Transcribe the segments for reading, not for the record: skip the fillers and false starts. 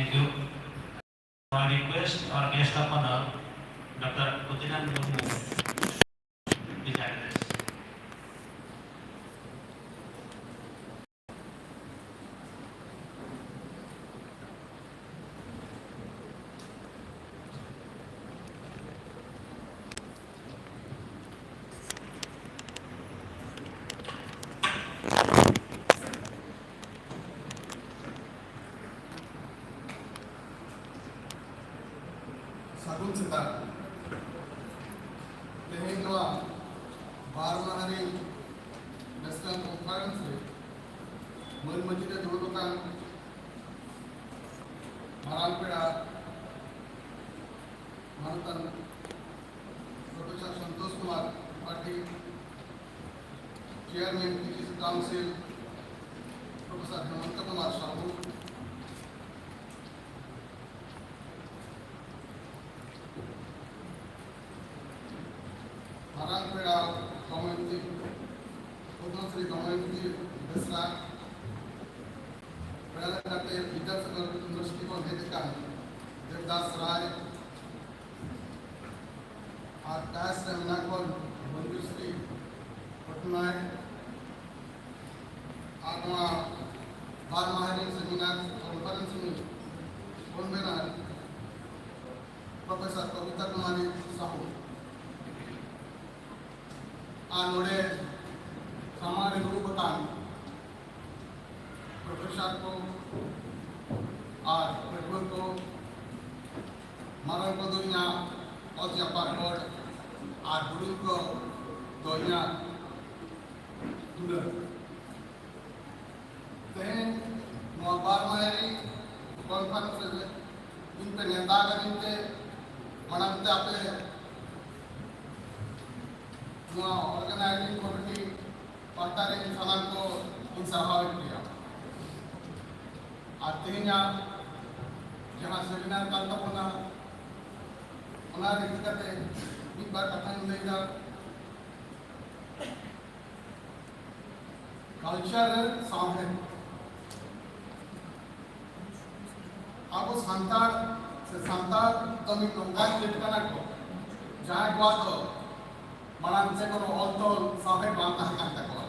Thank you. I request our guest of honor, Dr. Kutilan Murmu, please address. Sagun Sita, Teheng Noa, Barmahari, National Conference, Mulmajida Dudukan, Maranpeda, Marutan, Professor Santosh Kumar, Party, Chairman, PGC Council, Professor Hemanta Kumar Shahu, Maranpeda Community, Pudmasri Community, Besra, Pralakate, Vidyasakar University of Vedikan, Devdas Rai, our task and Nakon, University, Patnai, our Barmahari Seminar, Conference, Convener, Professor Kavita Kumari Sahu. नोड़े सामान्य रूप बताएं professor को और प्रेक्षक को मरण को दुनिया और जापान कोड और बुरी को दुनिया दुनिया तें मुआबार मायरी कॉन्फ्रेंस इन पे नेता करेंगे मनाते आपे ऑर्गेनाइजिंग कमिटी पट्टारे इंसान को इन सहायक किया आते हैं जहाँ सेमिनार का होना उन्हें दिक्कत है एक बार कथन देगा कल्चर सामने अब उस संतार से संतार तो मी लोगों के चिट्ठा को जहाँ एक बात हो Malang se kono oltol sampai bantah kan takwa.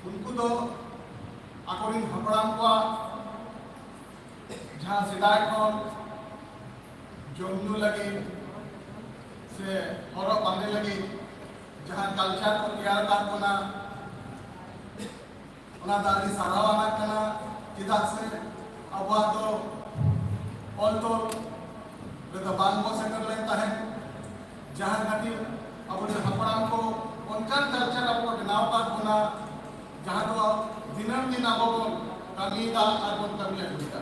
Unku do akorin hapram ko jahan sidai kon jomnu lagi se horo bande lagi jahan culture ko tiyar kar kona ona dari sarawana kana tidak se abah do oltol beto bangko se kar lenta hai जहाँ घटी अपने हपराम को उनका culture अपने बनाव का होना जहाँ तो दिनम दिन अब वो कमी का और कमी है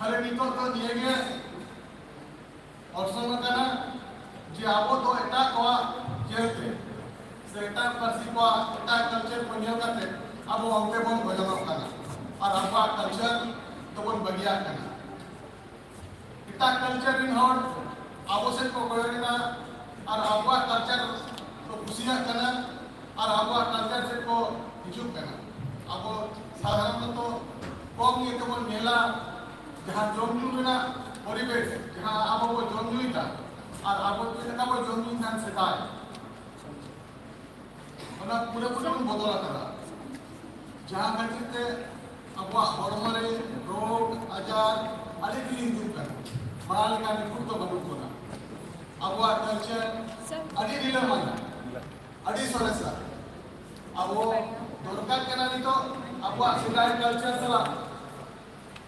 हरे नितो तो दिए गए और संग करना जी आपो तो इतना कोआ जेलते से इतना परसी कोआ इतना कल्चर बनियो करते अब वो अंके बोल बजाना करना और आपका कल्चर तो बोल बगिया करना इतना कल्चर इन हॉट आवश्यक को कोयना और आपका कल्चर को खुशियाँ करना और आपका कल्चर से को हिजुक करना आपको साधारण तो कौन ये तो वो मेला जहाँ जोमजू ना परिवेश जहाँ आपको वो जोमजू था और आपको कितना वो जोमजू इंसान सिखाए और पूरे पूरे में बदला करा जहाँ करते आपको हॉर्मोन रोग आजार अलग ही हिंदू कर माल का निपुण तो बनूँ कोना अब वो कल्चर अड़ी डीलर माना अड़ी सोरेसा अब वो दोरकार के ना नहीं तो अब वो सिलाई कल्चर सला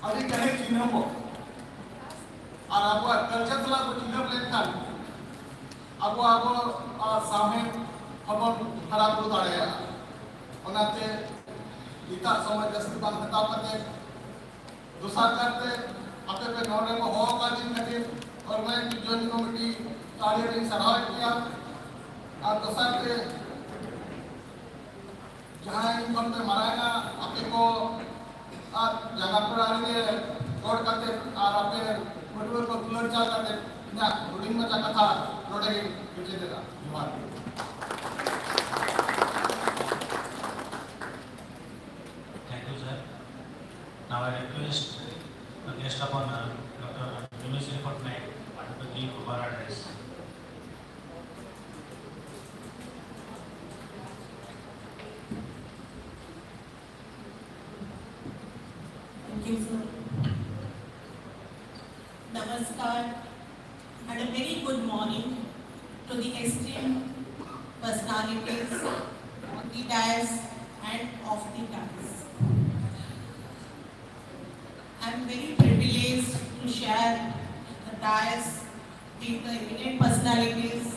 अड़ी कहीं चिन्ह हो और अब वो कल्चर सला को चिन्ह प्लेट कर अब वो सामने हम खराब हो जाए उन्हें इतना समय जैसे बात बता पाते दूसरा करते अपने पे नॉर्मल को हो का दिन करते और मैं जॉइंट कमेटी कार्य में सराहना किया और दूसरा के जहाँ इनकम पे मराएगा अपने को जगह पर आने कोड करते और अपने मोटिवेट को क्लियर चाल करते ना रूटिंग में जाकर था रोटे के पीछे देगा जुबान Thank you, sir. Now I request the guest of honor, Dr. Ramesh Patnaik, to give our address. Thank you, sir. Namaskar and a very good morning to the esteemed personalities on the dais and off the dais. I am very privileged to share the dais with the eminent personalities,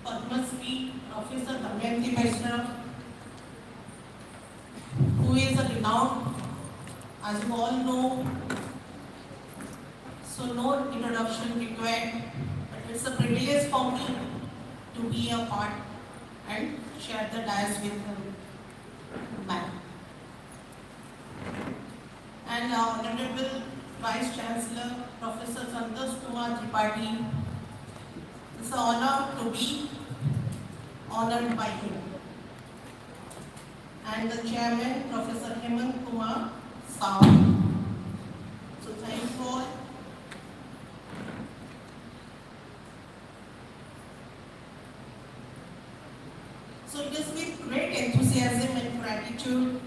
Padma Shri Professor Damayanti Vaishnav, who is a renowned, as you all know, so no introduction required, but it's a privilege for me to be a part and share the dais with ma'am. And our Honorable Vice Chancellor, Professor Santosh Kumar Tripathi, it's an honor to be honored by him. And the Chairman, Professor Hemant Kumar Sahu. So thank you all. So it is with great enthusiasm and gratitude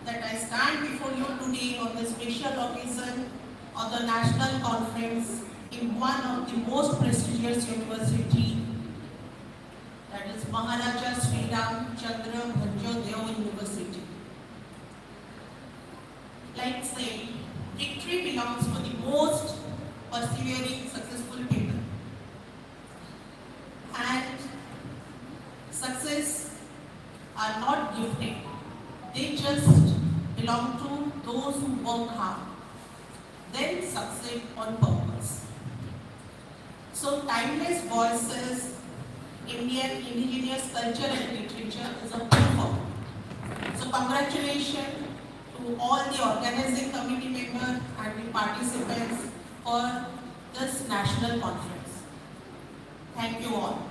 that I stand before you today on the special occasion of the National Conference in one of the most prestigious university, that is Maharaja Sri Ram Chandra Bhanjodeo University. Like say, victory belongs to the most persevering, successful people. And success are not gifted. They just belong to those who work hard, then succeed on purpose. So timeless voices, Indian indigenous culture and literature is a proof. So congratulations to all the organizing committee members and the participants for this national conference. Thank you all.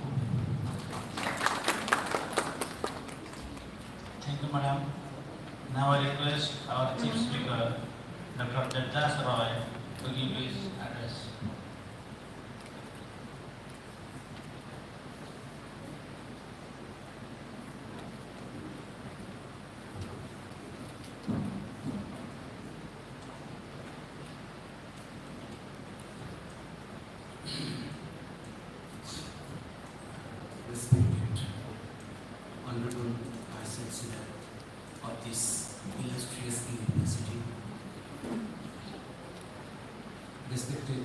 Thank you, madam. Now I request our chief speaker, Dr. Jagdas Roy, to give his address. Respected Honorable Vice Chancellor of this illustrious university, respected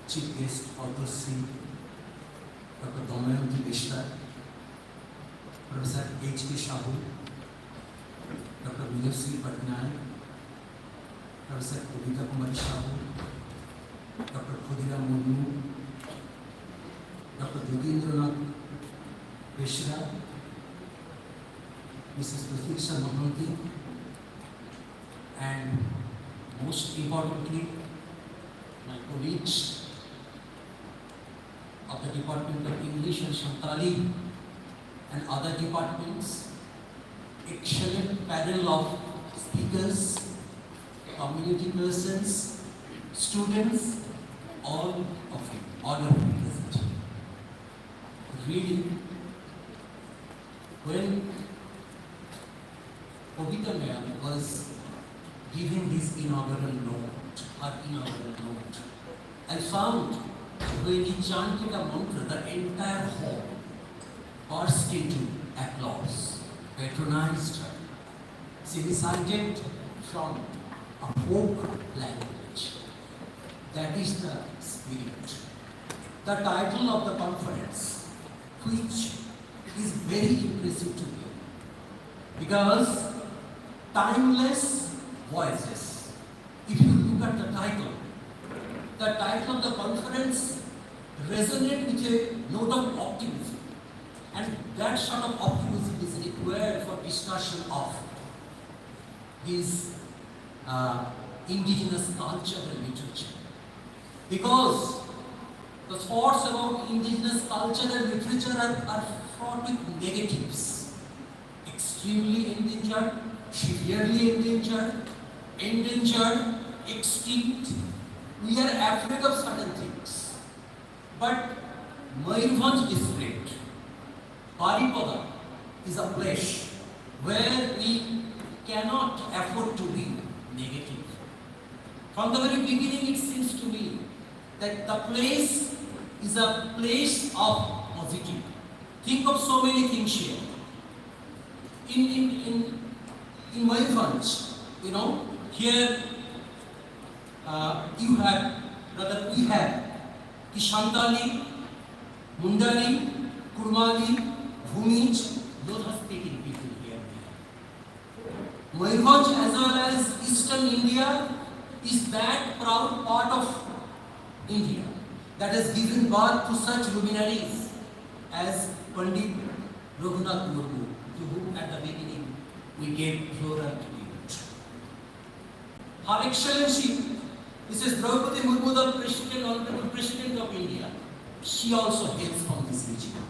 Chief Guest Author Sri Dr. Damayanti Vaishnav, Professor H.K. Sahu, Dr. Ramesh Patnaik, Professor Kavita Kumari Sahu, Dr. Khudiram Murmu, Dr. Yogendranath Beshra, Mrs. Pratiksha Mohanty, and most importantly, my colleagues of the Department of English and Santali and other departments, excellent panel of speakers, community persons, students, all of you, all of you present. Really, when Kavita ma'am was giving his inaugural note, I found when he chanted a mantra, the entire hall burst into applause, patronized her. She recited from a folk language. That is the spirit. The title of the conference, which is very impressive to me, because timeless voices. If you look at the title of the conference resonates with a note of optimism, and that sort of optimism is required for discussion of this indigenous culture and literature. Because the thoughts about indigenous culture and literature are fraught with negatives, extremely endangered, severely endangered, extinct. We are afraid of certain things. But Mayurbhanj district, Baripada, is a place where we cannot afford to be negative. From the very beginning, it seems to me that the place is a place of positive. Think of so many things here. In Mayurbhanj, here we have the Santali, Mundari, Kurmali, Bhumij, those are speaking people here. Mayurbhanj as well as Eastern India is that proud part of India that has given birth to such luminaries as Pandit Raghunath Murmu, to whom at the beginning we gave floral tribute. Her Excellency, Mrs. Draupadi Murmu, the President, Honorable President of India, she also hails from this region.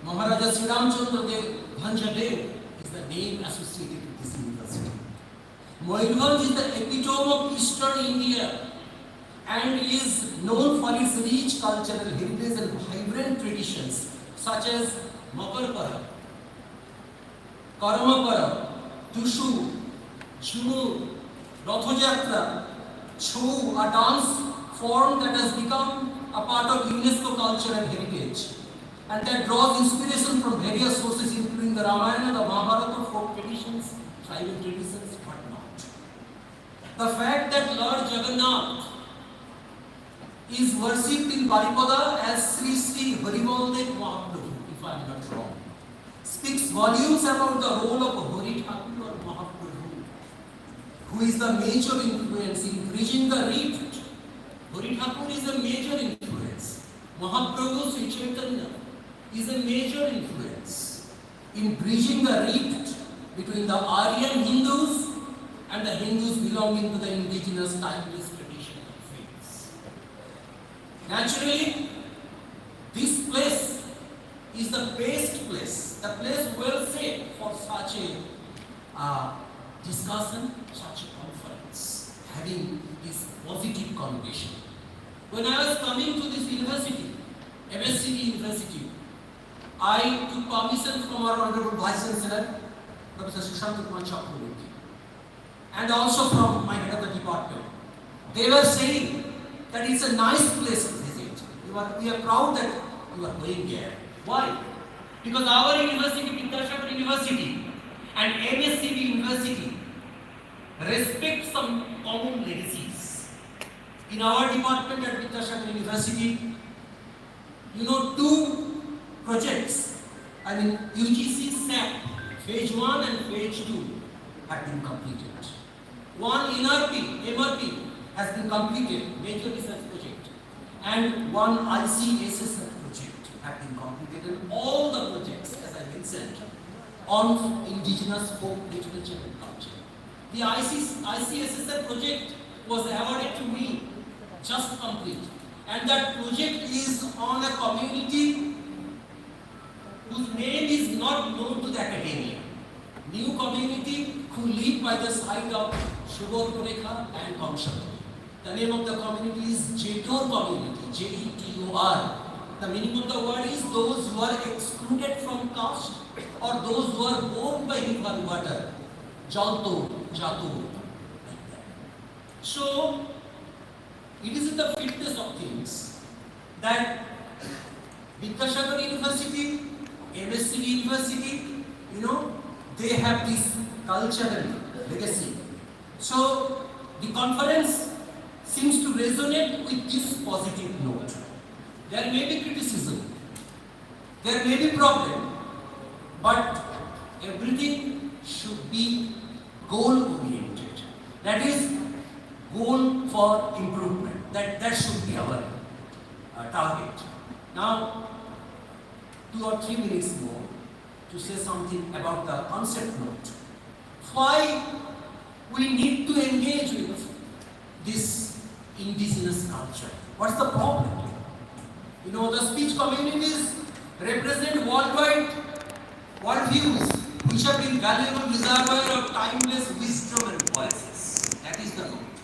Maharaja Sri Ramchandra Dev Bhanjadev is the name associated with this university. Mayurbhanj is the epitome of Eastern India and is known for its rich cultural heritage and vibrant traditions such as Makar Parab, Karma Parab, Tushu, Jhumur, Rathojatra, Chhau, a dance form that has become a part of UNESCO cultural heritage and that draws inspiration from various sources including the Ramayana, the Mahabharata, folk traditions, tribal traditions, whatnot. The fact that Lord Jagannath is worshipped in Baripada as Sri Sri Harivaldev Mahaprabhu, if I am not wrong, speaks volumes about the role of Hari Thakur or Mahaprabhu, who is the major influence in bridging the rift. Hari Thakur is a major influence. Mahaprabhu Sri Chaitanya is a major influence in bridging the rift between the Aryan Hindus and the Hindus belonging to the indigenous timeless tradition of faiths. Naturally, this place is the best place, the place well set for such a discussion, such a conference, having this positive connotation. When I was coming to this university, MSCB University, I took permission from our Honorable Vice Chancellor, Professor Sushant Kumar Chakraborty, and also from my head of the department. They were saying that it's a nice place to visit. We are proud that you are going there. Why? Because our university, Vidyasagar University, and MSCB University respect some common legacies. In our department at Vidyasagar University, two projects, UGC SAP, Phase 1 and Phase 2 have been completed. One MRP has been completed, major research project, and one ICSSR project have been completed, and all the projects, as I mentioned, on indigenous folk literature and culture. The ICSSR project was awarded to me, just complete, and that project is on a community whose name is not known to the academia. New community who live by the side of Suborporekha and Kamshato. The name of the community is Jetor community, Jetor. The meaning of the word is those who are excluded from caste or those who are born by river water. Jalto, Jato. So, it is in the fitness of things that Vidyasagar University, MSCB University, they have this cultural legacy. So, the conference seems to resonate with this positive note. There may be criticism, there may be problem, but everything should be goal-oriented. That is, goal for improvement. That should be our target. Now, 2 or 3 minutes more to say something about the concept note. Why we need to engage with this indigenous culture? What's the problem? The speech communities represent worldwide worldviews which have been valuable reservoir of timeless wisdom and voices. That is the note.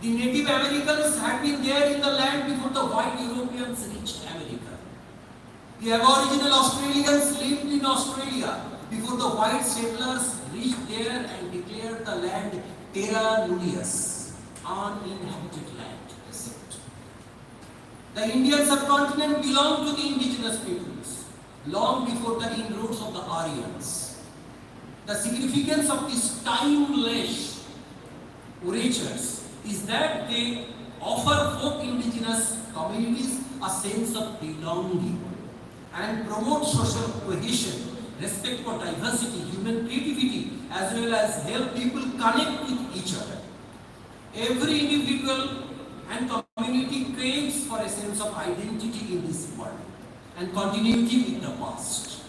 The Native Americans had been there in the land before the white Europeans reached America. The Aboriginal Australians lived in Australia before the white settlers reached there and declared the land Terra Nullius, uninhabited land. The Indian subcontinent belonged to the indigenous peoples long before the inroads of the Aryans. The significance of these timeless orators is that they offer folk indigenous communities a sense of belonging and promote social cohesion, respect for diversity, human creativity, as well as help people connect with each other. Every individual and community craves for a sense of identity in this world and continuity with the past.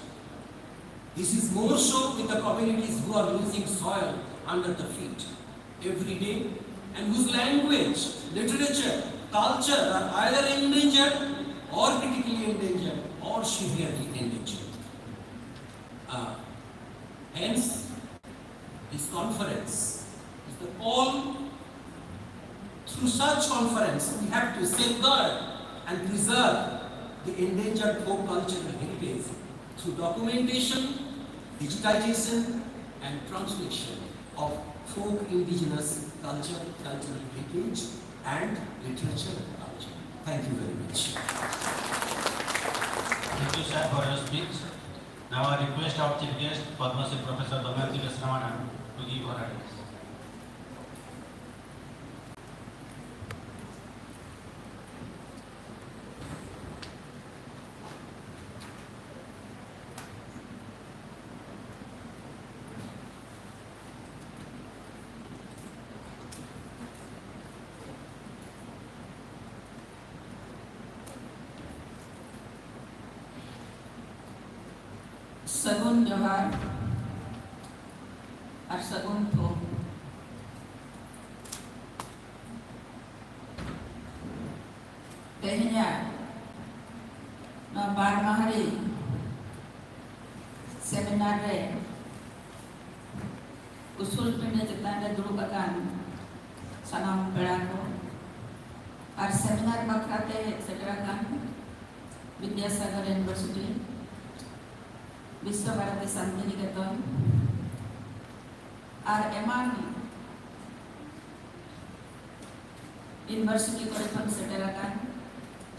This is more so with the communities who are losing soil under the feet every day and whose language, literature, culture are either endangered or critically endangered or severely endangered. Hence, this conference is the call. Through such conference, we have to safeguard and preserve the endangered folk cultural heritage through documentation, digitization, and translation of folk indigenous culture, cultural heritage, and literature and culture. Thank you very much. Thank you, sir, for your speech. Now I request our chief guest, Padma Shri Professor Damayanti Vesramanan, to give her address. Sagun Johar or Sagun Tho. Tehnya na bar mahari seminar re usul pindah cetan re dulu akan sanam pera ko ar seminar bakrate seterakan Vidyasagar University Biswa Bharati Santiniketan R এমান university করে খন সেটারাকান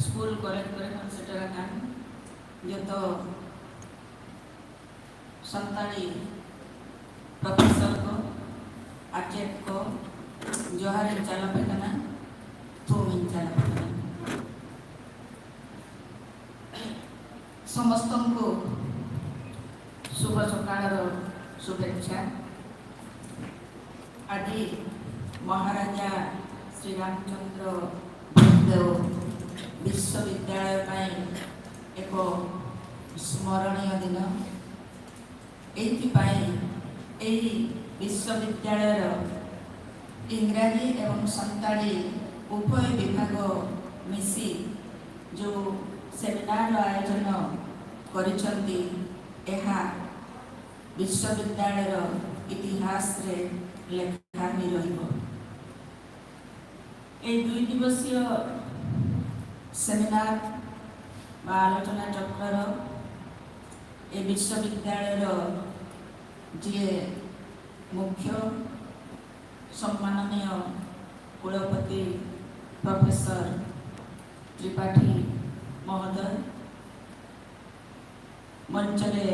school college করে খন সেটারাকান যত Santali professor को आचार्य को जोहार इंचाला पेकना तो इंचाला पेकना समस्त को शुभ सकाळ शुभेच्छा आदि महाराजा श्री रामचंद्र देव विश्वविद्यालय पाई एक स्मरणीय दिन विश्वविद्यालय इंग्राजी एवं संताली उभय विभाग मिसी जो सेमिनार आयोजन करिसंती एहा विश्वविद्यालय इतिहास रे लेखा ही रहिबो। ए 2 दिवसीय सेमिनार बा आलोचना चक्र ए विश्वविद्यालय जी मुख्य सम्माननीय कुलपति प्रोफेसर त्रिपाठी महोदय मंचले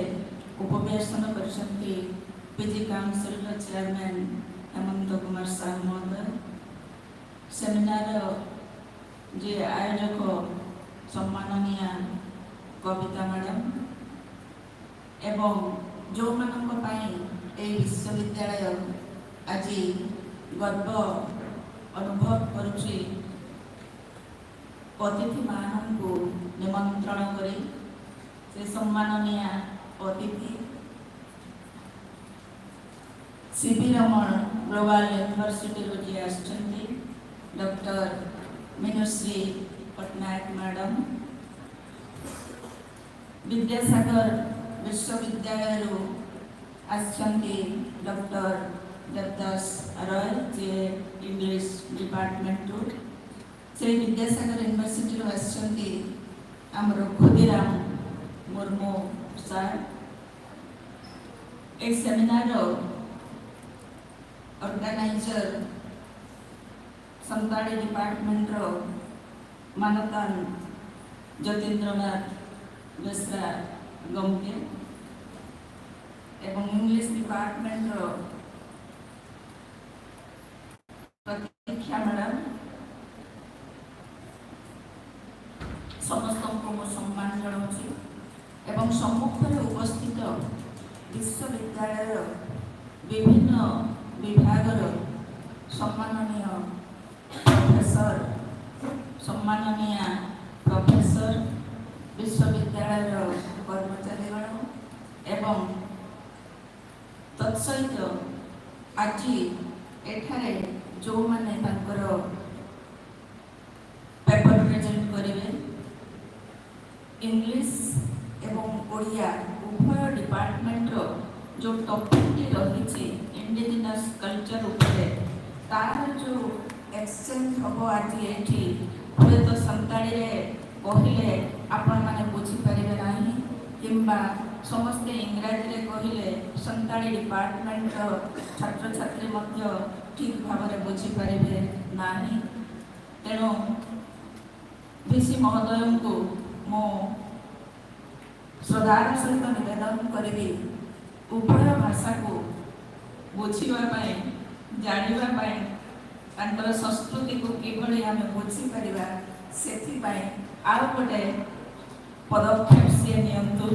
उपवेशन करछंती PG council chairman Hemant Kumar Sahu महोदय सेमिनार जे आयोजक सम्माननीय कविता मैडम एवं जो मानक पाई ए विश्वविद्यालय आज गर्व अनुभव करुछि अतिथि मानू निमंत्रण करी से सम्माननीय अतिथि CV Raman Global University ji आछंती डॉक्टर मीनुश्री पटनायक मैडम विद्यासागर विश्वविद्यालय आसछन्ति डॉक्टर देवदास रॉय जे English department Shri Vidyasagar University आसछन्ति आमर खुदीराम मुर्मू सर ए सेमिनार ऑर्गेनाइजर संताड़ी डिपार्टमेंट मानतान ज्योतिन्द्रनाथ मिश्रा गमके एवं इंग्लिश डिपार्टमेंट प्रतीक्षा मैडम समस्त को सम्मान जनाऊँगी एवं सम्मुख में उपस्थित विश्वविद्यालय विभिन्न विभागर सम्माननीय प्रोफेसर सम्माननीय प्रोफेसर विश्वविद्यालय कर्मचारीगण एवं तत्सहित आज एठारे जो माने तांकर पेपर प्रेजेंट करेंगे इंग्लिश एवं ओडिया उभय डिपार्टमेंट जो टॉपिक रही इंडिजिनस कल्चर उपरे तार जो एक्सचेंज हम आज ये हुए तो संताड़ी कहले आपण मैंने बुझीपारे ना किंबा समस्ते इंग्राजी रे कहले संताड़ी डिपार्टमेंट छात्र छात्री ठीक भाव में बुझीपारे ना तेणु वीसी महोदय को मो श्रद्धार सहित निवेदन करी उभय भाषा को बुझापी जानापी तांकर संस्कृति को किभली आम बुझीपर से आउ गोटे पदक्षेप सी नियंतु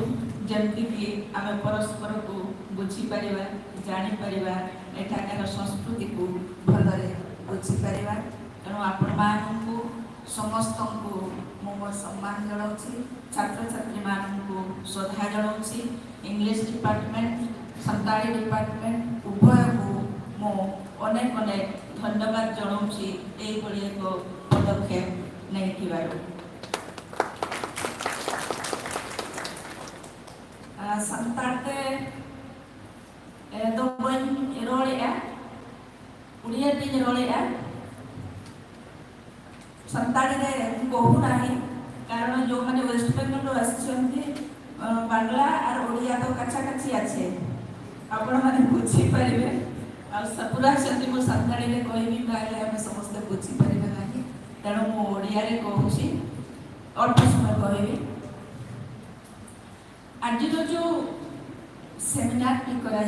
जमती आम परस्पर को बुझीपर जापर एठाकार संस्कृति को भलरे बुझीपर तेणु आपण मानू समस्त को मो सम्मान जनाऊँगी छात्र छात्री मानू श्रद्धा जनाऊँगी इंग्लिश डिपार्टमेंट संताड़ी डिपार्टमेंट उभय को मो अनेक अनेक धन्यवाद जनाऊँगी यही एक पदक्षेप नहीं संताड़ते तो बन रोड़ा उड़िया तीन रोड़ा संताड़ी कहूना कारण जो मैंने वेस्ट बेंगल बांग्ला और ओडिया तो काछाकाछी आछे आपण मैंने बुझीपारे पूरा से मो संताड़ी कहबी कहले आम समस्ते बुझीपारे ना तेणु मु ओडिया कहूँ अल्प समय कहबी आज जो सेमिनार टी करा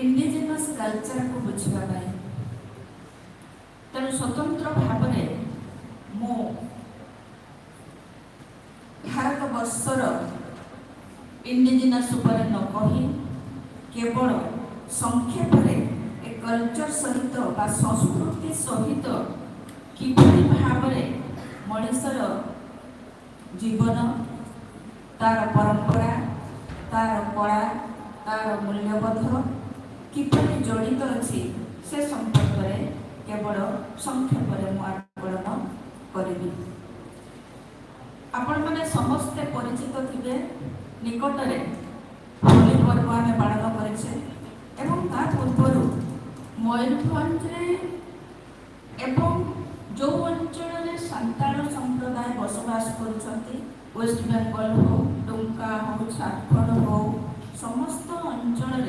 इंडिजिनस कल्चर को बुझापी तेणु स्वतंत्र भाव में मो भारत वर्षर इंडिजिनस उपर न कही केवल संक्षेप एक कल्चर सहित बा संस्कृति सहित किभली भाव मनुष्यर जीवन तार परंपरा तार कला तार मूल्यबोध किभली जड़ित अच्छी से संपर्क में केवल संक्षेप आकलन करी आपण मैंने समस्ते परिचित थे निकट में होली पर्व आम पालन करे पूर्व मयूरभंज एवं जो अंचल सांताल संप्रदाय बसवास कर वेस्ट बेंगल हो डुमका हो झारखंड हो समस्त अंचल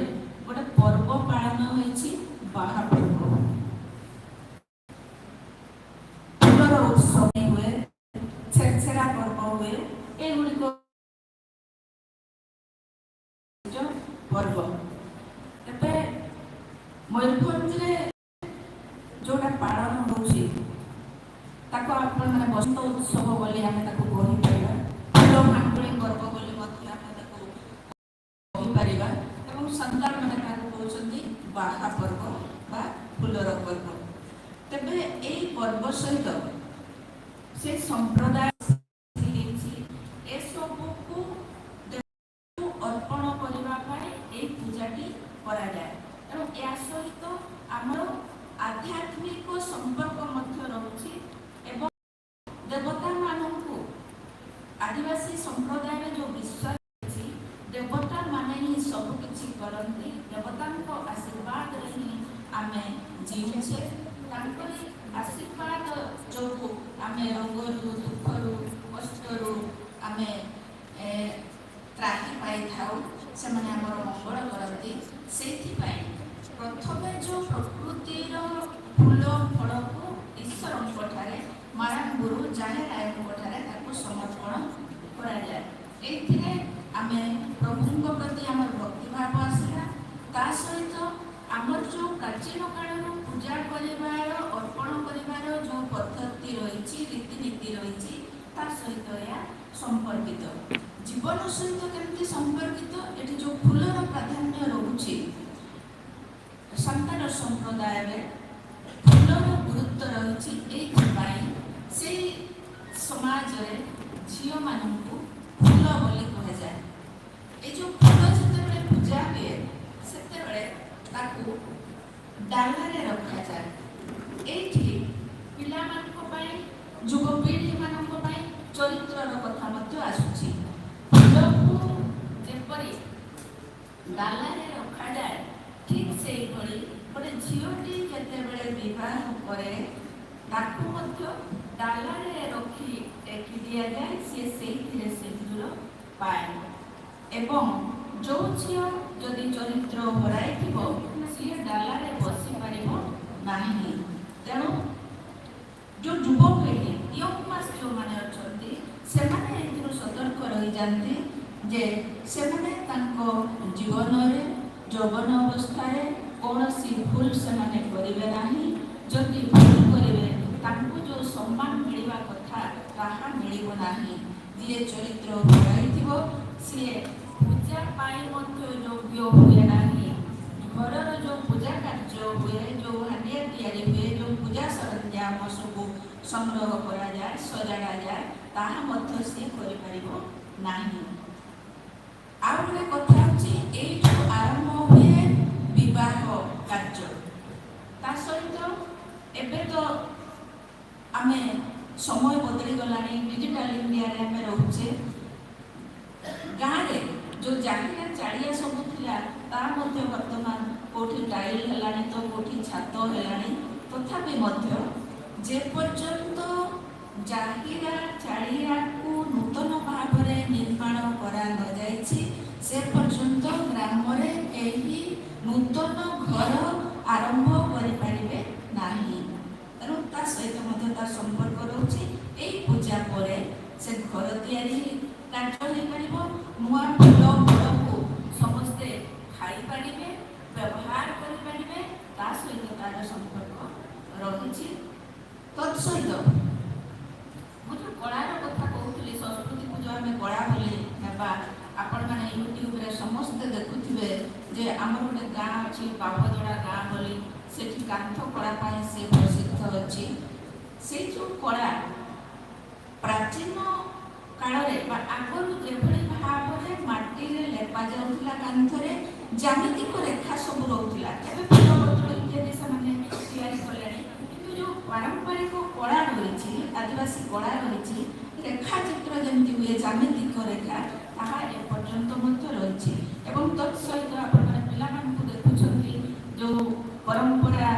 गोटे पर्व पालन होती बाहा पर्व फूलर उत्सव हुए छेरछेरा पर्व हुए एगुड़िक पर्व तेरे मयूरभंज जोटा पालन होची ताको आपण माने बसंत उत्सव बोली आमे ताको कहि परिबा फूल भांगुड़ी पर्व बोली मध्य आमे ताको कहि परिबा एवं संतान माने ताको कहउछन्ती बाहा पर्व बा फूलर पर्व तेबे एई पर्व सहित से संप्रदाय ए सब को अर्पण करबा पाए ए पूजाटी करा जाए एवं या सहित आमर आध्यात्मिक संपर्क मध्य रहुछि एवं देवता मानू आदिवासी संप्रदाय में जो विश्वास देवता माने ही सबकिछि करନ୍ତି देवतांको आशीर्वाद हि आमे जीउछे तांकरी आशीर्वाद जोगु आमे रोगरु दुखरु कष्टरु आमे त्राही पाई थाउ सेमाने हमर मंगल करନ୍ତି सेथिपाई प्रथमे जो प्रकृतिर फूल फलको ईश्वरଙ୍କ ठारे माराम गुरु जाहेर आयଙ୍କ ठारे ताको समर्पण करा जाय एथिरे आमे प्रभुଙ୍କ प्रति हमर भक्ति भाव आसला ता सहित आमर जो प्राचीन कालर पूजा करिवार अर्पण करिवार जो पद्धति रही रीतिनीति रही ता सहित या संपर्कित जीवन सहित केमती संपर्कित एठी जो फूलर प्राधान्य रहुछि संतान संप्रदाय में फूलर गुरुत्व रही से समाज रे झील मानू फूल बोली कह जाए ये जो फूल जिते पूजा हुए से डालारे रखा जाए ये पिला युवपीढ़ी मान चरित्र कथा आसूची फूल को जपरी डालारे रखा जाए ठीक से गोटे झीलटी जितेबले बह करे डालारे रखी टेकी दि जाए सी सिंदूर पाए एवं जो झील जदि चरित्र हराई सी डालारे बसी पार नहीं तेणु जो युवपीढ़ी यंग मास जो मैंने अच्छा से सतर्क रही जाते जे से जीवन में जौवन अवस्था कौन सी भूल से करेंगे ना जदि भूल करेंगे जो सम्मान मिलवा कथा ताहा मिलिबो नाही जी चरित्र हराई सी पूजा पाई योग्य हुए नहीं घरर जो पूजा कार्य हुए जो हांडिया तैयारी हुए जो पूजा सरंजाम सब संग्रह करा जाए सजाड़ा जाए ताहा मध्य सी करि परिबो नाही आ गोटे कथा होची एठु आरंभ हुए विवाह कार्य ता सहित एबे तो आमे समय बदली गलानी डिजिटल इंडिया रे आमे रहउचे गाँ रे जो जाहिरा चाड़िया सब थिला ता मध्य वर्तमान कोठी टाइल हेलानी तो कोठी छात हेलानी तथापि मध्य जे पर्यंत जाहिरा चाड़िया को नूतन भाव में निर्माण करा न जाइछि से पर्यंत ग्राम रे एही नूतन घर आरंभ करि पारिबे नाही तेणु ता सहित मध्य तार संपर्क रहुछि एई पूजा परे से घर तैयारी कार्य हो पारिबो नुआ फूल फल को समस्ते खाई पारिबे व्यवहार करि पारिबे ता सहित तार संपर्क रहिछि तत्सहित मुझे कलार कथा कहूली संस्कृति को जो आम कला बोली ना आपण मैंने यूट्यूब रे समस्ते देखुवे जे आमर गोटे गाँ अच्छी बाबदड़ा गाँ बोली से कांथ कला से प्रसिद्ध अच्छी से जो कला प्राचीन काल आगुरी जेभली भाव में माटी लेपा जाऊला कांथरे ज्यामितिक रेखा सब रोला फूल पत्र इत्यादि से कले कि जो पारंपरिक कला रही आदिवासी कला रही रेखा चित्र जमी हुए ज्यामितिक रेखा ताहा एपर्यंत रही तत्सहित आपने देखुं जो परंपरा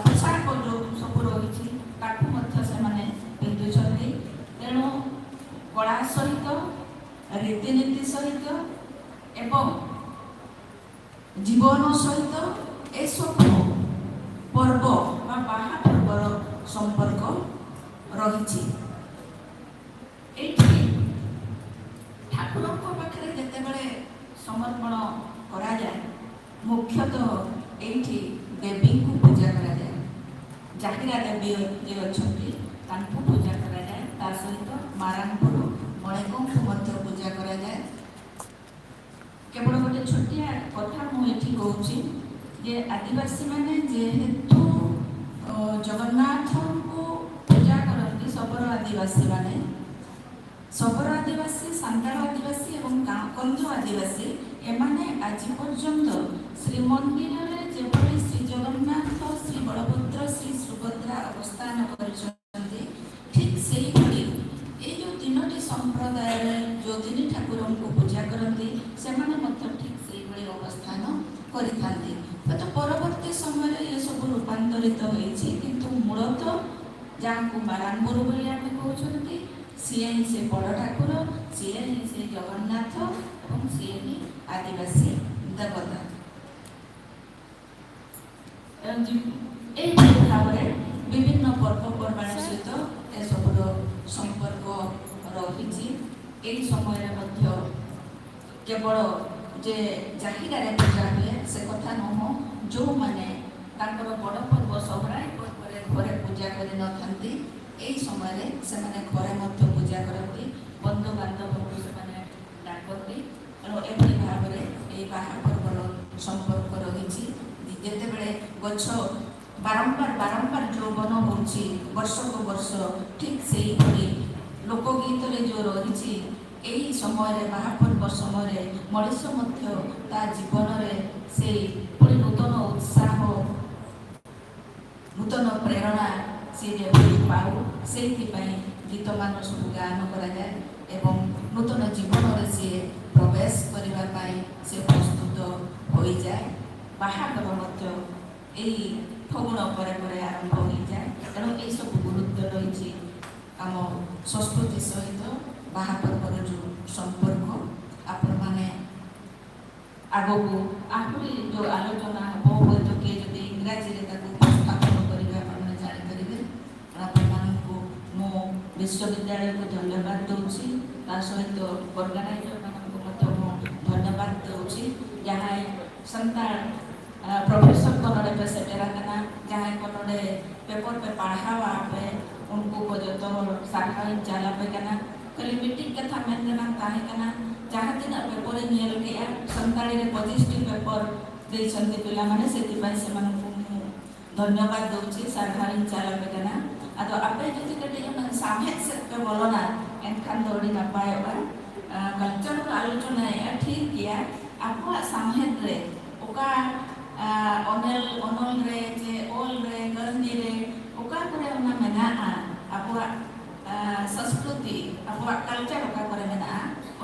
पोशाक जो सब रही पिंधुंट तेणु कला सहित रीतिनीति सहित एवं जीवन सहित ए सब पर्व बाहा पर्वर संपर्क रही ठाकुर पाखे जितेबले समर्पण करा जाए मुख्यतः ये देवी को पूजा करा जाए जाहिरा देवी जे अच्छा पूजा करा जाए ता सहित मारामपुर मणिकों को पूजा करा जाए केवल गोटे छोटिया कथा मुझे कहूँ जे आदिवासी मैंने जेहेतु जगन्नाथ को पूजा करती सबरो आदिवासी माने सबरो आदिवासी सांताल आदिवासी एवं कंध आदिवासी एमाने आज पर्यंत श्रीमंदिर रे जेभली श्री जगन्नाथ श्री बलभद्र श्री सुभद्रा अवस्थान करछन्ती ठीक सेही भली ए जो तीनोटी संप्रदाय जो तीन ठाकुर को पूजा करती से ठीक से ଏପରି ଅବସ୍ଥାନ କରିଥାନ୍ତି। ହୁଏତ ପରବର୍ତ୍ତୀ ସମୟରେ ଏସବୁ ରୂପାନ୍ତରିତ ହୋଇଛି, କିନ୍ତୁ ମୂଳତଃ ଯାହାକୁ ବାରାମ୍ବୁରୁ ବୋଲି ଆମେ କହୁଛନ୍ତି, ସିଏ ହିଁ ସେ ବଡ଼ ଠାକୁର, ସିଏ ହିଁ ସେ ଜଗନ୍ନାଥ ଏବଂ ସିଏ ହିଁ ଆଦିବାସୀ ଦେବତା। ଏହିଭଳି ଭାବରେ ବିଭିନ୍ନ ପର୍ବପର୍ବାଣି ସହିତ ଏସବୁର ସମ୍ପର୍କ ରହିଛି। ଏହି ସମୟରେ ମଧ୍ୟ କେବଳ ଯେ ଜାହିରାରେ ପୂଜା ହୁଏ ସେ କଥା ନୁହଁ, ଯେଉଁମାନେ ତାଙ୍କର ବଡ଼ ପର୍ବ ସହରାଇ ପର୍ବରେ ଘରେ ପୂଜା କରିନଥାନ୍ତି, ଏହି ସମୟରେ ସେମାନେ ଘରେ ମଧ୍ୟ ପୂଜା କରନ୍ତି, ବନ୍ଧୁବାନ୍ଧବଙ୍କୁ ସେମାନେ ଡାକନ୍ତି। ତେଣୁ ଏଭଳି ଭାବରେ ଏହି ବାହା ପର୍ବର ସମ୍ପର୍କ ରହିଛି। ଯେତେବେଳେ ଗଛ ବାରମ୍ବାର ଯୌବନ ହେଉଛି ବର୍ଷକୁ ବର୍ଷ, ଠିକ୍ ସେହିଭଳି ଲୋକଗୀତରେ ଯେଉଁ ରହିଛି, ଏହି ସମୟରେ ବାହାପର୍ବ ସମୟରେ ମଣିଷ ମଧ୍ୟ ତା ଜୀବନରେ ସେଇ ପୁଣି ନୂତନ ଉତ୍ସାହ, ନୂତନ ପ୍ରେରଣା ସେ ଯେଭଳି ପାଉ, ସେଇଥିପାଇଁ ଗୀତମାନ ସବୁ ଗାନ କରାଯାଏ ଏବଂ ନୂତନ ଜୀବନରେ ସିଏ ପ୍ରବେଶ କରିବା ପାଇଁ ସେ ପ୍ରସ୍ତୁତ ହୋଇଯାଏ। ବାହାଘର ମଧ୍ୟ ଏହି ଫଗୁଣ ପରେ ପରେ ଆରମ୍ଭ ହୋଇଯାଏ। ତେଣୁ ଏହିସବୁ ଗୁରୁତ୍ୱ ରହିଛି ଆମ ସଂସ୍କୃତି ସହିତ ବାହାପର୍ବର ଯେଉଁ ସମ୍ପର୍କ। ଆପଣମାନେ ଆଗକୁ ଆହୁରି ଯେଉଁ ଆଲୋଚନା ହେବ, ହୁଏତ କିଏ ଯଦି ଇଂରାଜୀରେ ତାକୁ ଉପସ୍ଥାପନ କରିବେ ଆପଣମାନେ ଜାଣିପାରିବେ। ଆପଣମାନଙ୍କୁ ମୁଁ ବିଶ୍ୱବିଦ୍ୟାଳୟକୁ ଧନ୍ୟବାଦ ଦେଉଛି, ତା ସହିତ ଅର୍ଗାନାଇଜରମାନଙ୍କୁ ମଧ୍ୟ ମୁଁ धन्यवाद देउछि। जहाँ संतान प्रोफेसर कनडे पे सेटेरा कना जहाँ कनडे पेपर पे पढ़ावा पे उनको को जो तो साखाइन जाला पे कना कली मीटिंग कथा मेंटेना ताहे कना जहाँ दिन पेपर नियल के संतान रे 25 टी पेपर दे छंती पिला माने सेति पय से मन को धन्यवाद देउछि साखाइन जाला पे कना आदो आपे जति कटे मन सामहे से पे बोलना एनखान दौड़ी ना पाएबा कल्चर आलोचना है ठीक किया आपको सामहे रे ओका ओनल ओनल रे जे ओल रे गरनी रे ओका करे ओना मेना आपको संस्कृति आपको कल्चर ओका करे मेना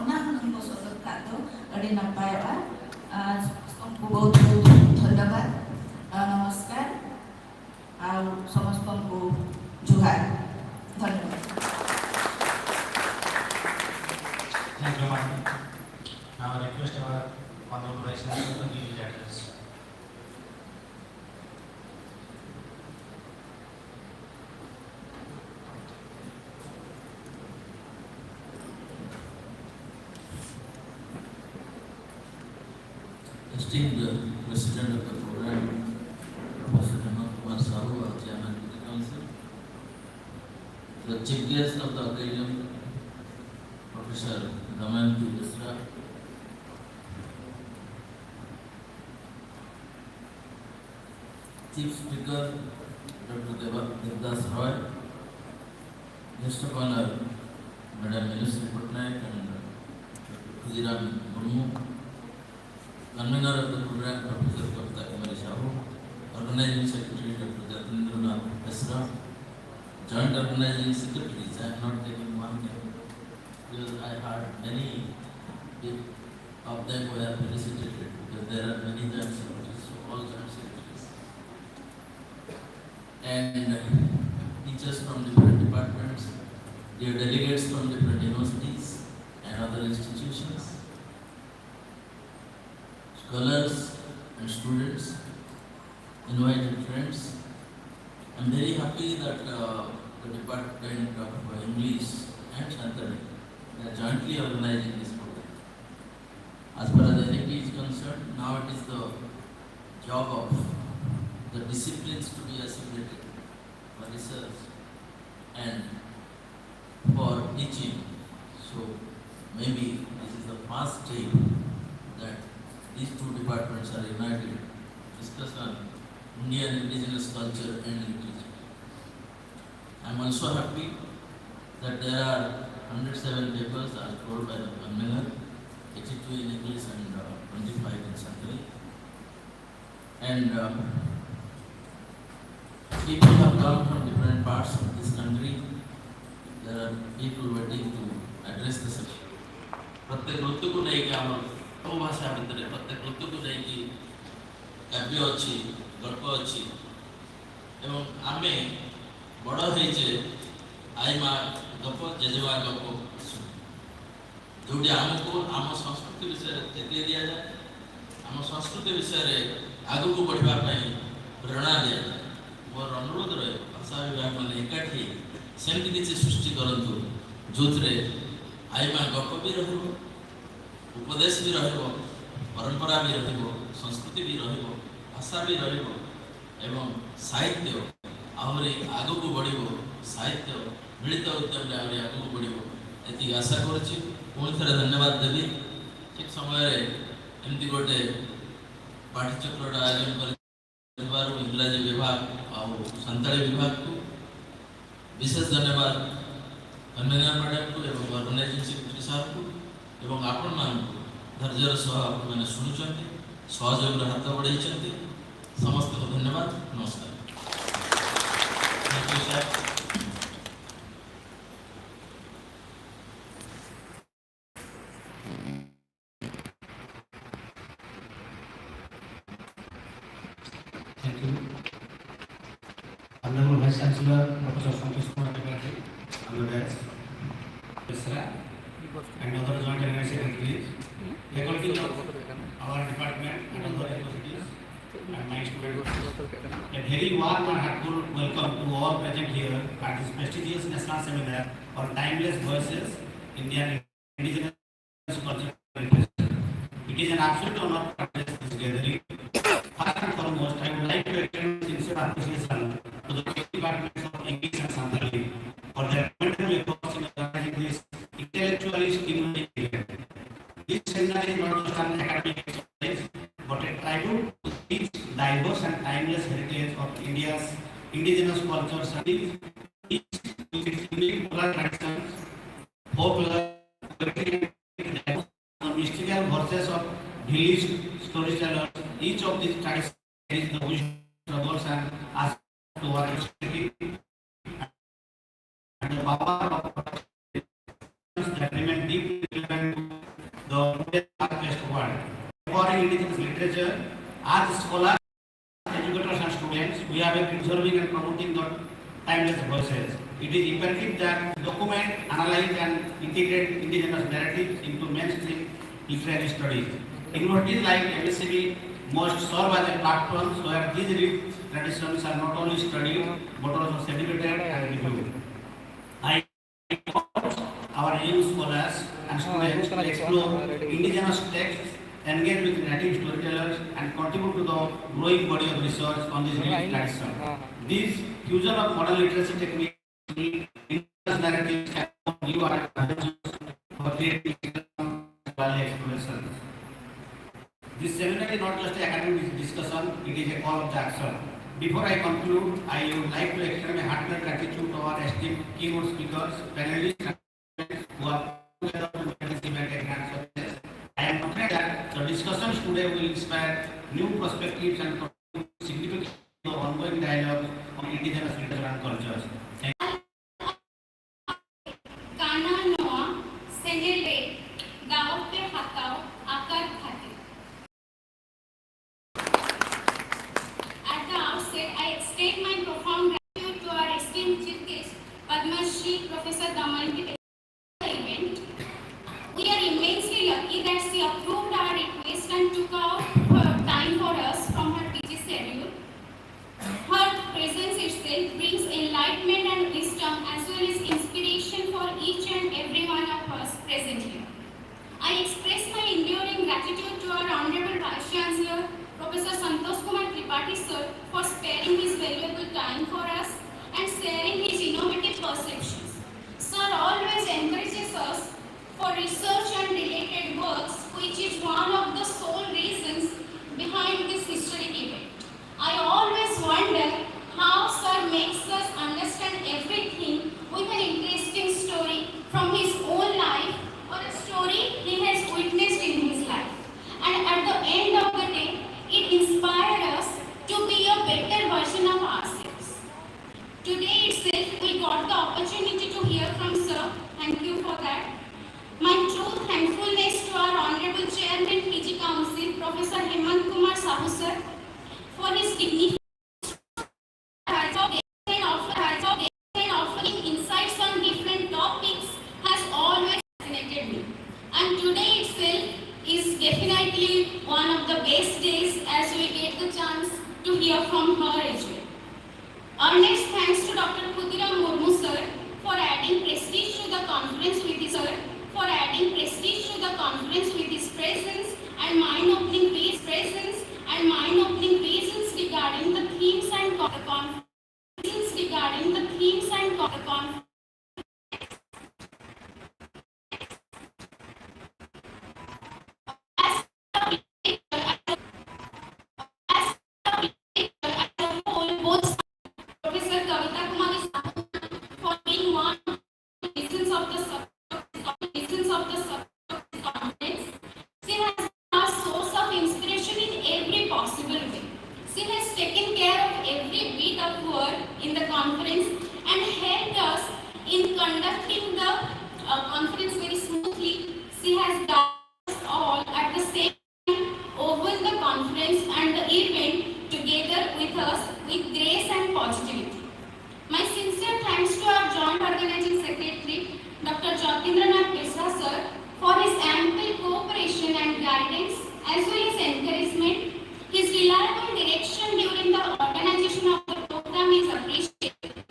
ओना हमको सोचत का तो अड़ी ना पाएबा सबको बहुत बहुत धन्यवाद नमस्कार और समस्त को जुहार धन्यवाद। Thank you, madam. Now I request our honorable vice chancellor to give his address. Esteemed President of the program, Professor Hemant Kumar Sahu, our Chairman of the Council, the Chief Guest of the occasion, Professor Damayanti Misra, Chief Speaker Dr. Devdas Roy, Guest of Honor Madam Millicent Patnaik and Dr. Khudiram Murmu, Convener of the program Professor Kapta Kumari Sahu, Organizing Secretary Dr. Jatindranath Misra, Joint Organizing Secretaries. I am not taking one name because I heard many of them were felicitated because there are many joint secretaries, so all joint secretaries. And teachers from different departments, dear delegates from different universities and other institutions, scholars and students, invited friends. I am very happy that the Department of English and Santali are jointly organizing this program. As far as NAP is concerned, now it is the job of the disciplines to be assimilated for research and for teaching. So maybe this is the first step that these two departments are united to discuss on Indian indigenous culture and literature. I am also happy that there are 107 papers as told by the convener, 82 in English and 25 in Sanskrit. And people have come from different parts of this country. There are people waiting to address the session. प्रत्येक ऋतु को लेकर हम ସବୁ ଭାଷା ଭିତରେ ପ୍ରତ୍ୟେକ ଋତୁକୁ ଯାଇକି କାବ୍ୟ ଅଛି, ଗଳ୍ପ ଅଛି ଏବଂ ଆମେ ବଡ଼ ହେଇଛେ ଆଇ ମା ଗପ, ଜେଜେମା ଗପ ଶୁଣି, ଯେଉଁଠି ଆମକୁ ଆମ ସଂସ୍କୃତି ବିଷୟରେ ଚେତାଇ ଦିଆଯାଏ, ଆମ ସଂସ୍କୃତି ବିଷୟରେ ଆଗକୁ ବଢ଼ିବା ପାଇଁ ପ୍ରେରଣା ଦିଆଯାଏ। ମୋର ଅନୁରୋଧ ରହେ ଭାଷା ବିଭାଗ ମାନେ ଏକାଠି ସେମିତି କିଛି ସୃଷ୍ଟି କରନ୍ତୁ ଯେଉଁଥିରେ ଆଇ ମା ଗପ ବି ରହିବ, ଉପଦେଶ ବି ରହିବ, ପରମ୍ପରା ବି ରହିବ, ସଂସ୍କୃତି ବି ରହିବ, ଭାଷା ବି ରହିବ ଏବଂ ସାହିତ୍ୟ ଆହୁରି ଆଗକୁ ବଢ଼ିବ, ସାହିତ୍ୟ ମିଳିତ ଉଦ୍ୟମରେ ଆହୁରି ଆଗକୁ ବଢ଼ିବ, ଏତିକି ଆଶା କରୁଛି। ପୁଣି ଥରେ ଧନ୍ୟବାଦ ଦେବି ଠିକ୍ ସମୟରେ ଏମିତି ଗୋଟେ ପାଠ୍ୟଚକ୍ରଟା ଆୟୋଜନ କରିଥିବାରୁ ଇଂରାଜୀ ବିଭାଗ ଆଉ ସାନ୍ତାଳୀ ବିଭାଗକୁ ବିଶେଷ ଧନ୍ୟବାଦ କନ୍ଭେନର ମ୍ୟାଡ଼ାମକୁ ଏବଂ ଅର୍ଗାନାଇଜିଂ ସେକ୍ରେଟାରୀ ସାର୍ଙ୍କୁ ଏବଂ ଆପଣମାନଙ୍କୁ ଧୈର୍ଯ୍ୟର ସହ ଆପଣମାନେ ଶୁଣୁଛନ୍ତି, ସହଯୋଗର ହାତ ବଢ଼େଇଛନ୍ତି, ସମସ୍ତଙ୍କୁ ଧନ୍ୟବାଦ, ନମସ୍କାର। Thank you, sir. Thank you. Honorable Vice Chancellor, Professor Santosh Kumar Tripathi, Honorable Misra, and other joint organizing secretaries, faculty of our department and other universities, and my students. A very warm and heartful welcome to all present here at this prestigious national seminar on timeless voices, Indian indigenous culture. It is an absolute honor to attend this gathering. First and foremost, I would like to extend sincere appreciation to the departments of English and Santhali for their wonderful efforts in organizing this intellectually stimulating event. This seminar is not just an academic exercise, but a tribute to each diverse and timeless heritage of India's indigenous cultures and each with its unique oral traditions, folklore, poetry, and the mystical verses of village storytellers. Each of these traditions carries the wisdom, troubles, and aspects to our history and the power of that remain deeply relevant to the West world. Foreign indigenous literature, as scholars, educators, and students, we have been preserving and promoting the timeless voices. It is imperative that document, analyze, and integrate indigenous narratives into mainstream literary studies. Universities like MSCB must serve as a platform where these rich traditions are not only studied but also celebrated and reviewed. I urge our young scholars and students to explore indigenous texts, engage with native storytellers, and contribute to the growing body of research on this rich tradition. This fusion of modern literacy techniques, indigenous narratives, and new art for creating exploration. This seminar is not just an academic discussion, it is a call of action. Before I conclude, I would like to extend my heartfelt gratitude to our esteemed keynote speakers, panelists, and who are together to make this event a grand success. I am confident that the discussions today will inspire new perspectives and contribute significantly to the ongoing dialogue on indigenous literature and cultures. Thank you. I extend my profound gratitude to our esteemed chief guest, Padma Shri Professor Damayanti event. We are immensely lucky that she approved our request and took out her time for us from her busy schedule. Her presence itself brings enlightenment and wisdom as well as inspiration for each and every one of us present here. I express my enduring gratitude to our Honorable Vice Chancellor, Professor Santosh Kumar Tripathi sir, for sparing his valuable time for us and sharing his innovative perceptions. Sir always encourages us for research and related works, which is one of the sole reasons behind this historic event. I always wonder how sir makes us understand everything with an interesting story from his own life or a story he has witnessed in his life. And at the end of the day, it inspired us to be a better version of ourselves. Today itself, we got the opportunity to hear from sir. Thank you for that. My true thanks dignified and offering insights on different topics has always fascinated me. And today itself is definitely one of the best days as we get the chance to hear from her as well. Our next thanks to Dr. Khudiram Murmu sir for adding prestige to the conference with his presence and mind-opening reasons regarding the themes and the conference. Both Professor Kavita Kumari for being one of the reasons of the conference. She has been a source of inspiration in every possible way. She has taken care of every bit of work in the conference and helped us in conducting the conference very smoothly. She has done us all at the same time over the conference and the event together with us with grace and positivity. My sincere thanks to our joint organizing secretary, Dr. Jatindranath Biswa sir, for his ample cooperation and guidance as well as encouragement. His reliable direction during the organization of the program is appreciated.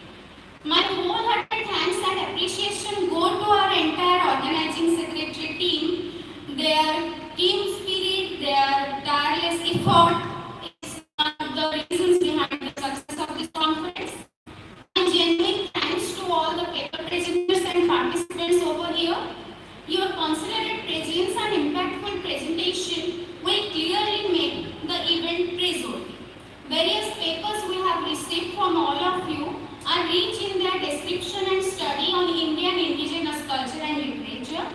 My wholehearted thanks and appreciation go to our entire organizing secretary team. Their team spirit, their tireless effort is one of the reasons behind the success of this conference. And genuine thanks to all the paper presenters and participants over here. Your considerate presence and impactful presentation will clearly make the event praiseworthy. Various papers we have received from all of you are rich in their description and study on Indian indigenous culture and literature.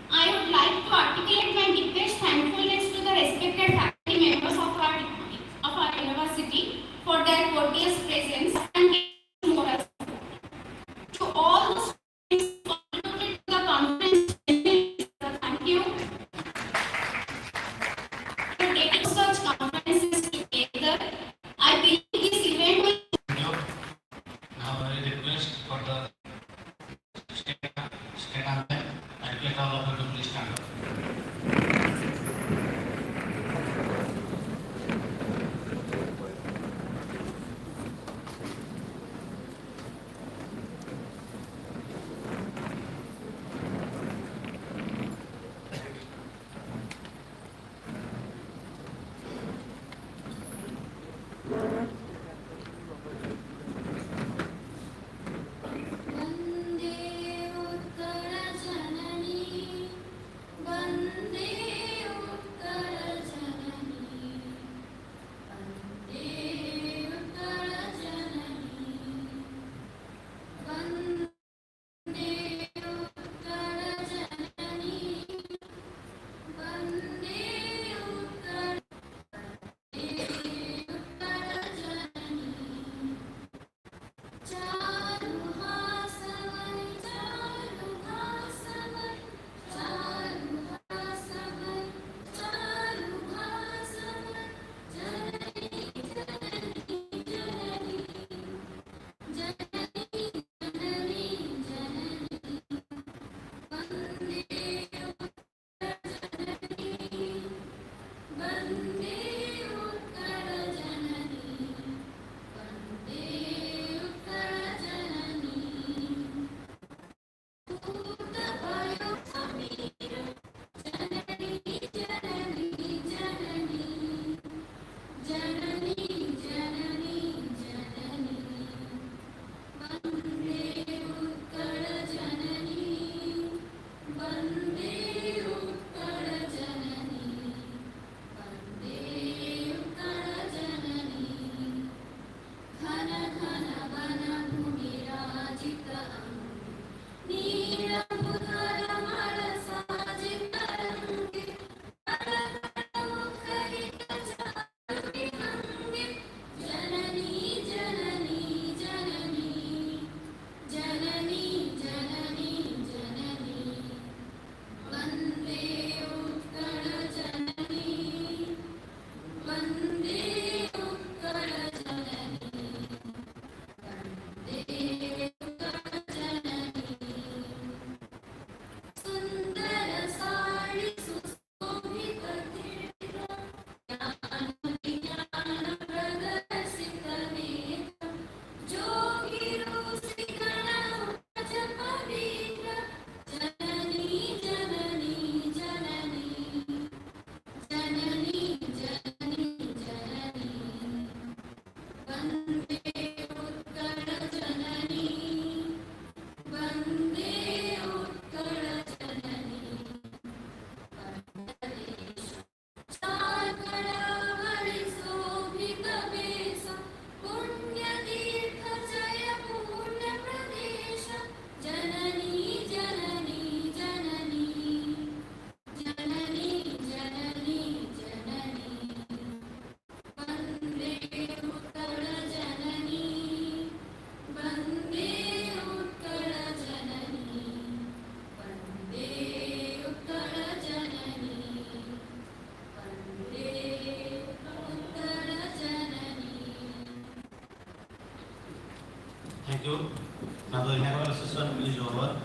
I would like to articulate my deepest thankfulness to the respected faculty members of our university for their courteous presence and moral support. To all the students contributed to the conference, thank you. For taking such conferences together, I believe this event will. Now I request for the state anthem. I request all of you to please stand up. वन्दे उत्कलजननी वन्दे उत्कलजननी वन्दे उत्कलजननी वन्दे उत्कलजननी वन्दे उत्कलजननी चारुहासवै चारुहासवै चारुहासवै चारुहासवै जननी जननी जननी जननी जननी जननी वन्दे उत्कलजननी वन्दे उत्कलजननी वन्दे उत्कलजननी भूतभयो समीर जननी जननी जननी जननी जननी जननी वन्दे उत्कलजननी वन्दे उत्कलजननी वन्दे Thank you. Now the inaugural session is over.